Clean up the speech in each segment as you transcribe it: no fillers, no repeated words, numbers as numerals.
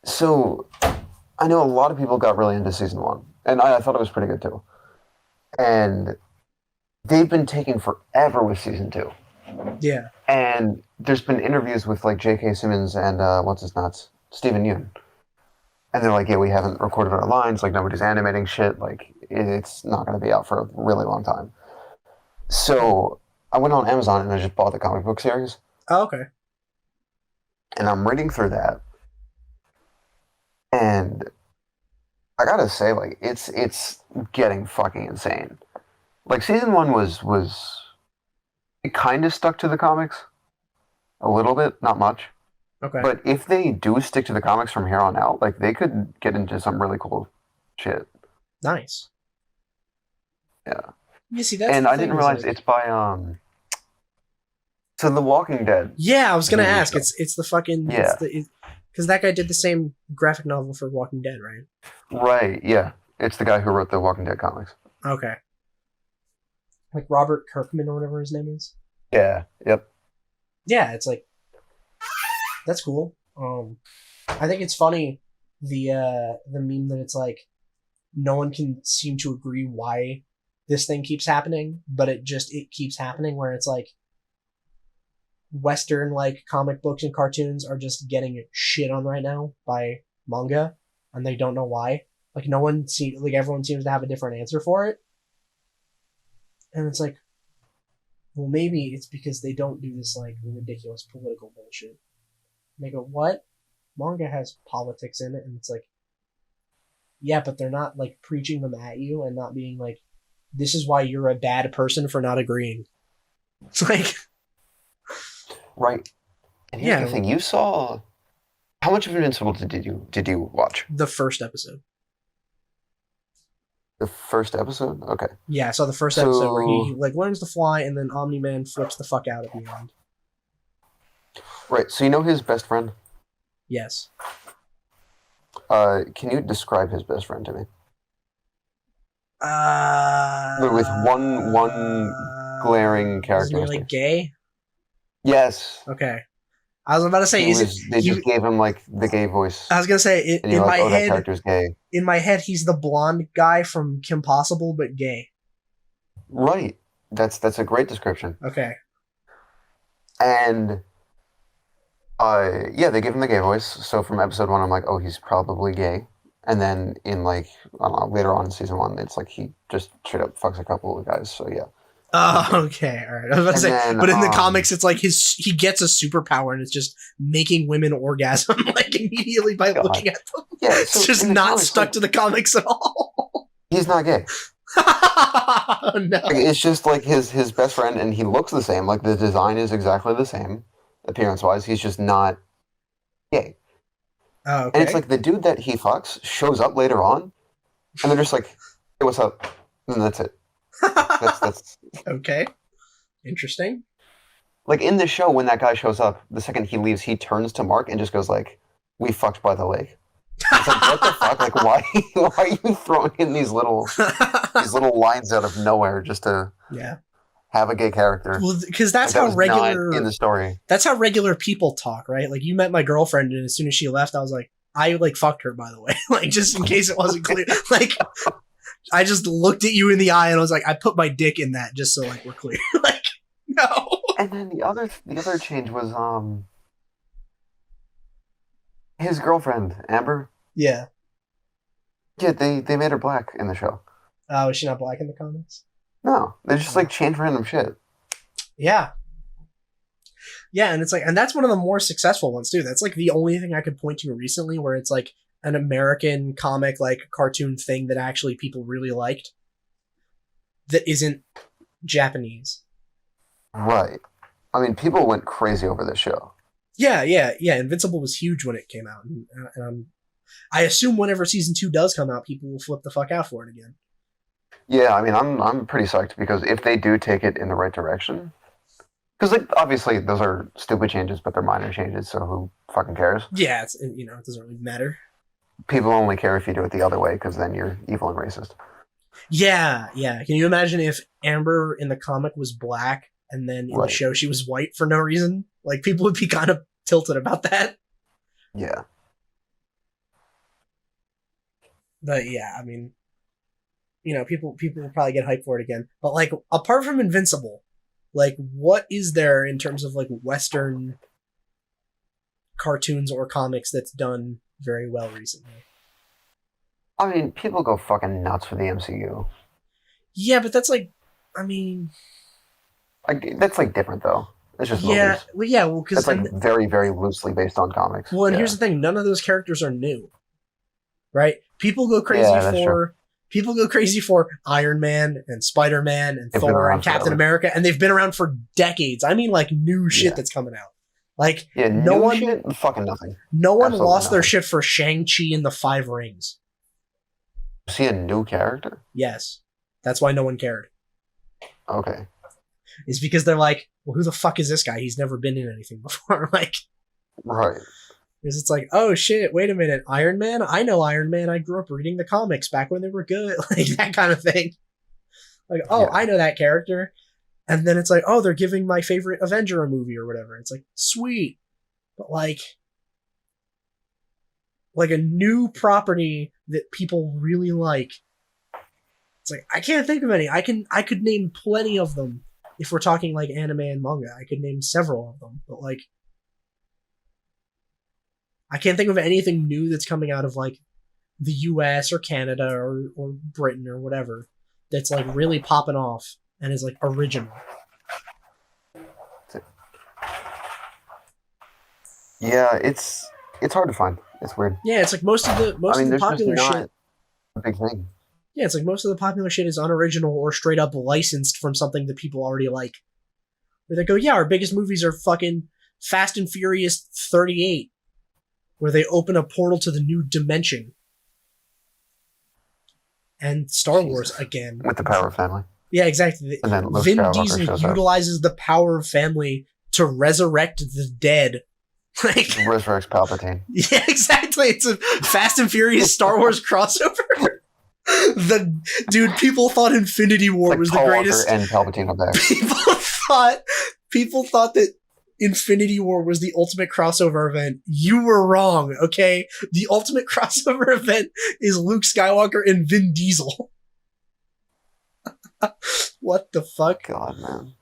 So I know a lot of people got really into season one, and I thought it was pretty good too. And they've been taking forever with season two. Yeah. And there's been interviews with like J.K. Simmons and what's his nuts, Stephen Yoon, and they're like, yeah, we haven't recorded our lines, like nobody's animating shit, like it's not going to be out for a really long time. So I went on Amazon and I just bought the comic book series, Oh, okay. and I'm reading through that, and I gotta say, like it's getting fucking insane. Like season one was it kind of stuck to the comics a little bit, not much. Okay. But if they do stick to the comics from here on out, like they could get into some really cool shit. Nice. Yeah. You see, that's And the I thing didn't is realize like, it's by so The Walking Dead. yeah, I was gonna TV ask. show. It's the fucking Yeah. because that guy did the same graphic novel for Walking Dead, right? Right, yeah. It's the guy who wrote the Walking Dead comics. Okay. Like Robert Kirkman or whatever his name is. Yeah. Yep. Yeah, it's like that's cool. I think it's funny the meme that it's like no one can seem to agree why this thing keeps happening, but it keeps happening where it's like Western like comic books and cartoons are just getting shit on right now by manga, and they don't know why. Like no one see like everyone seems to have a different answer for it, and it's like, well, maybe it's because they don't do this like ridiculous political bullshit. And they go, what? Manga has politics in it, and it's like, yeah, but they're not like preaching them at you and not being like, this is why you're a bad person for not agreeing. It's like, Right. And here's the yeah, thing: you saw how much of Invincible did you watch? the first episode. The first episode. Okay. Yeah, I saw the first episode where he So like learns to fly, and then Omni Man flips the fuck out at the end. right. So you know his best friend. Yes. Can you describe his best friend to me? With one glaring Isn't he like characteristic. gay? Yes. Okay. I was about to say, He is it was. They just you? gave him like the gay voice, I was gonna say and in you're like, my "Oh, that head. character's gay." In my head, he's the blonde guy from Kim Possible, but gay. Right. That's a great description. Okay. And yeah, they give him the gay voice. So from episode one, I'm like, "Oh, he's probably gay." And then in like I don't know, later on in season one, it's like he just straight up fucks a couple of guys. So yeah, he's Oh, gay. okay. All right. I was about to And say, then but in the comics, it's like he gets a superpower, and it's just making women orgasm like immediately by God, looking at them. yeah. It's So just in the not comics, stuck like to the comics at all. he's not gay. Oh, Like, no. it's just like his best friend, and he looks the same. Like the design is exactly the same, appearance wise. He's just not gay. Oh, And it's okay. like the dude that he fucks shows up later on, and they're just like, "Hey, what's up?" And that's it. That's Okay. Interesting. like in the show when that guy shows up. The second he leaves, he turns to Mark and just goes like, "We fucked by the lake." It's like what the fuck? Like why? Why are you throwing in these little lines out of nowhere just to Yeah. have a gay character? Well, because Like that was not in the story. that's how regular people talk, right? Like you met my girlfriend, and as soon as she left, I was like, I like fucked her, by the way, like just in case it wasn't clear. Like I just looked at you in the eye, and I was like, I put my dick in that just so like we're clear. Like no. And then the other change was his girlfriend Amber. Yeah. Yeah, they made her black in the show. Oh, is she not black in the comics? No, they just like change random shit. Yeah. Yeah, and it's like, and that's one of the more successful ones too. That's like the only thing I could point to recently where it's like an American comic, like cartoon thing that actually people really liked that isn't Japanese. Right. I mean, people went crazy over this show. Yeah, yeah, yeah. Invincible was huge when it came out, and I assume whenever season 2 does come out, people will flip the fuck out for it again. Yeah, I mean, I'm pretty psyched because if they do take it in the right direction, because like obviously those are stupid changes, but they're minor changes, so who fucking cares? Yeah, it's it doesn't really matter. People only care if you do it the other way, because then you're evil and racist. Yeah, yeah. Can you imagine if Amber in the comic was black and then in the Right. show she was white for no reason? Like people would be kind of tilted about that. Yeah. But yeah, I mean, people will probably get hyped for it again. But like, apart from Invincible, like, what is there in terms of like Western cartoons or comics that's done very well recently? I mean, people go fucking nuts for the MCU. Yeah, but that's like, I mean, Like that's like different though. It's just yeah, movies. well, because That's like very, very loosely based on comics. well, and here's Yeah. the thing: none of those characters are new, right? Yeah, that's true. People go crazy for Iron Man and Spider Man and They've been Thor and around Captain forever. America, and they've been around for decades. I mean, like new shit Yeah. that's coming out. Like Yeah, no new one, shit? Fucking nothing. no one Absolutely lost their nothing. shit for Shang Chi and the Five Rings. See a new character? Yes, that's why no one cared. Okay. Is because they're like, well, who the fuck is this guy? He's never been in anything before. Like, Right. because it's like, oh shit, wait a minute, Iron Man? I know Iron Man. I grew up reading the comics back when they were good. Like, that kind of thing. Like, oh, Yeah. I know that character. And then it's like, oh, they're giving my favorite Avenger a movie or whatever. It's like, sweet. But like a new property that people really like. It's like, I can't think of any. I could name plenty of them if we're talking like anime and manga. I could name several of them, but like I can't think of anything new that's coming out of like the US or Canada or Britain or whatever that's like really popping off and is like original. Yeah, it's hard to find. It's weird. Yeah, it's like most I of mean, the there's just popular shit. not a big thing. Yeah, it's like most of the popular shit is unoriginal or straight up licensed from something that people already like. Where they go, yeah, our biggest movies are fucking Fast and Furious 38, where they open a portal to the new dimension. And Star Wars Jesus. again. With the power of family. Yeah, exactly. And then Luke Vin Skywalker Diesel shows up. utilizes the power of family to resurrect the dead. Like, Resurrects Palpatine. yeah, exactly. It's a Fast and Furious Star Wars crossover. People thought Infinity War Like was the Paul greatest. Walker and Palpatine up there. People thought that Infinity War was the ultimate crossover event. You were wrong, okay? The ultimate crossover event is Luke Skywalker and Vin Diesel. What the fuck? God, man.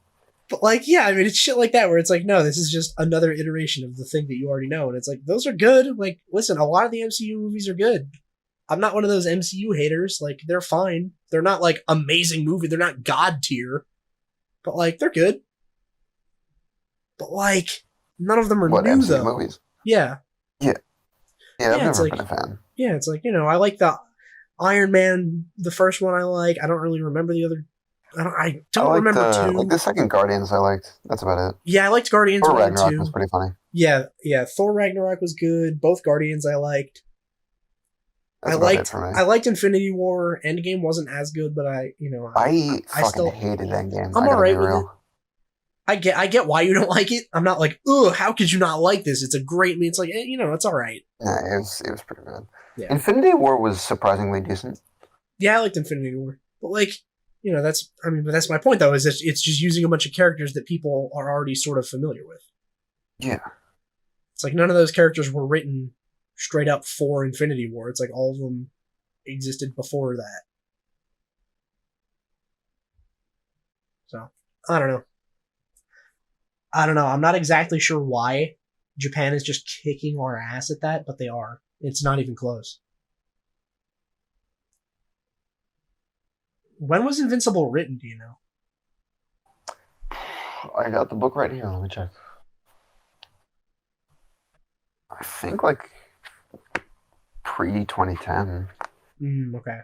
But like, yeah, I mean, it's shit like that where it's like, no, this is just another iteration of the thing that you already know. And it's like, those are good. Like, listen, a lot of the MCU movies are good. I'm not one of those MCU haters. Like, they're fine. They're not like amazing movie. They're not god tier. But like, they're good. But like, none of them are What, new MCU though. movies? Yeah. Yeah, I've Yeah, it's never like, been a fan. yeah, it's like, I like the Iron Man, the first one I like. I don't really remember the other. I don't I liked remember two. like the second Guardians I liked. That's about it. Yeah, I liked Guardians Or 1 and Ragnarok 2. was pretty funny. Yeah, yeah. Thor Ragnarok was good. Both Guardians I liked. That's about it for me. I liked Infinity War. Endgame wasn't as good, but I fucking still hated Endgame. I'm I gotta alright be with it. real. I get why you don't like it. I'm not like, ugh, how could you not like this? It's a great it's like, it's alright. Nah, it was pretty good. Yeah. Infinity War was surprisingly decent. Yeah, I liked Infinity War. But like, but that's my point though, is that it's just using a bunch of characters that people are already sort of familiar with. Yeah. It's like none of those characters were written straight up for Infinity War. It's like all of them existed before that. So, I don't know. I'm not exactly sure why Japan is just kicking our ass at that, but they are. It's not even close. When was Invincible written, do you know? I got the book right here. Let me check. I think like pre 2010. Okay.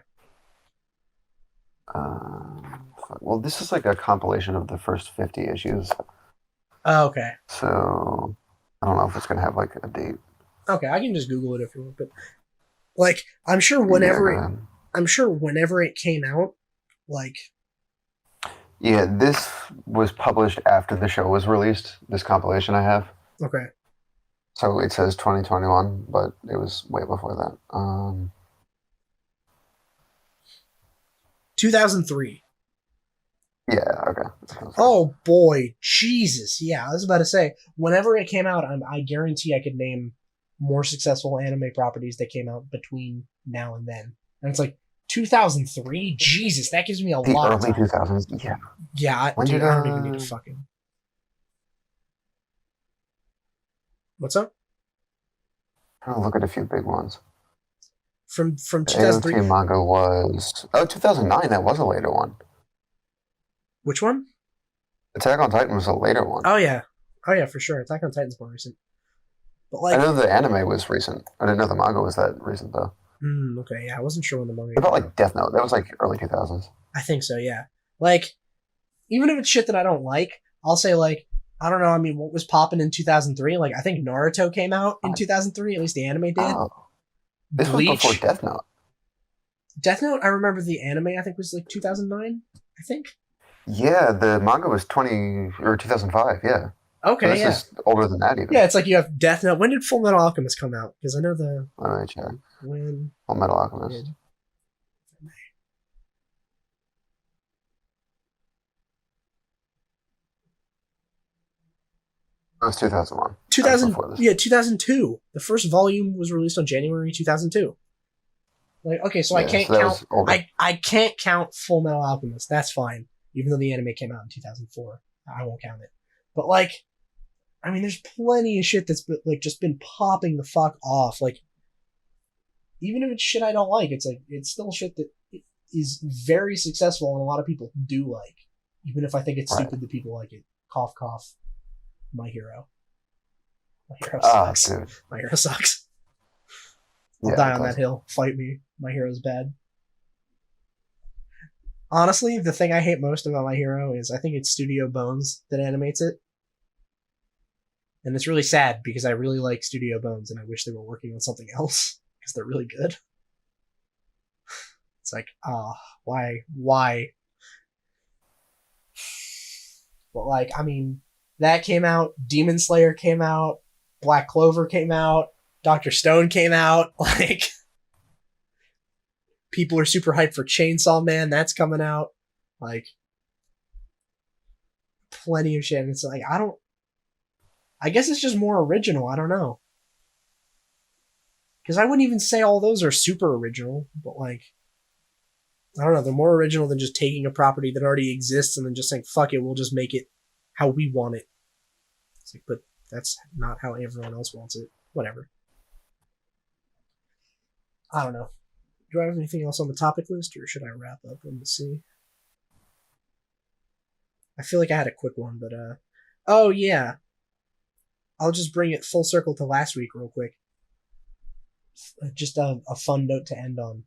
Well, this is like a compilation of the first 50 issues. Oh, okay. So I don't know if it's gonna have like a date. Okay, I can just Google it if you want, but like I'm sure whenever it came out, like yeah, this was published after the show was released. This compilation I have. okay. So it says 2021, but it was way before that. 2003. Yeah, okay. Oh boy, Jesus. Yeah, I was about to say, whenever it came out, I guarantee I could name more successful anime properties that came out between now and then. And it's like 2003. Jesus, that gives me a The lot of early time. 2000s. Yeah. Yeah, When dude, did I don't even need to fucking. What's up? I'll look at a few big ones. From The 2003. AOT manga was 2009. That was a later one. Which one? Attack on Titan was a later one. Oh yeah, for sure. Attack on Titan's more recent. But I like, know the anime was recent. I didn't know the manga was that recent though. okay, yeah, I wasn't sure when the manga What about came out. like Death Note? That was like early 2000s. I think so, yeah. Like, even if it's shit that I don't like, I'll say like, I don't know. I mean, what was popping in 2003? Like, I think Naruto came out in 2003. At least the anime did. Oh, this was before Bleach, Death Note. Death Note. I remember the anime. I think was like 2009. I think. Yeah, the manga was 2005. Yeah, so Okay, this yeah, is older than that even. yeah. It's like you have Death Note. When did Full Metal Alchemist come out? Because I know the Let me check. when Full Metal Alchemist. did. It was 2001. That was 2000, before this. yeah, 2002. The first volume was released on January 2002. Like, okay, so I Yeah, can't so that count. was older. I can't count Full Metal Alchemist. That's fine, even though the anime came out in 2004. I won't count it. But like, I mean, there's plenty of shit that's like just been popping the fuck off. Like, even if it's shit I don't like, it's like it's still shit that is very successful and a lot of people do like. Even if I think it's Right. stupid that people like it. Cough, cough. My hero. My hero Ah, sucks. dude. My hero sucks. I'll Yeah, die it on does. that hill. Fight me. My hero's bad. Honestly, the thing I hate most about My Hero is I think it's Studio Bones that animates it. And it's really sad because I really like Studio Bones and I wish they were working on something else because they're really good. It's like, why? But like, I mean, that came out, Demon Slayer came out, Black Clover came out, Dr. Stone came out, like people are super hyped for Chainsaw Man, that's coming out. Like plenty of shit. And it's like I guess it's just more original, I don't know. Because I wouldn't even say all those are super original, but like I don't know, they're more original than just taking a property that already exists and then just saying, fuck it, we'll just make it how we want it. It's like, but that's not how everyone else wants it. Whatever. I don't know. Do I have anything else on the topic list, or should I wrap up? Let me see. I feel like I had a quick one, but oh yeah, I'll just bring it full circle to last week real quick. Just a fun note to end on.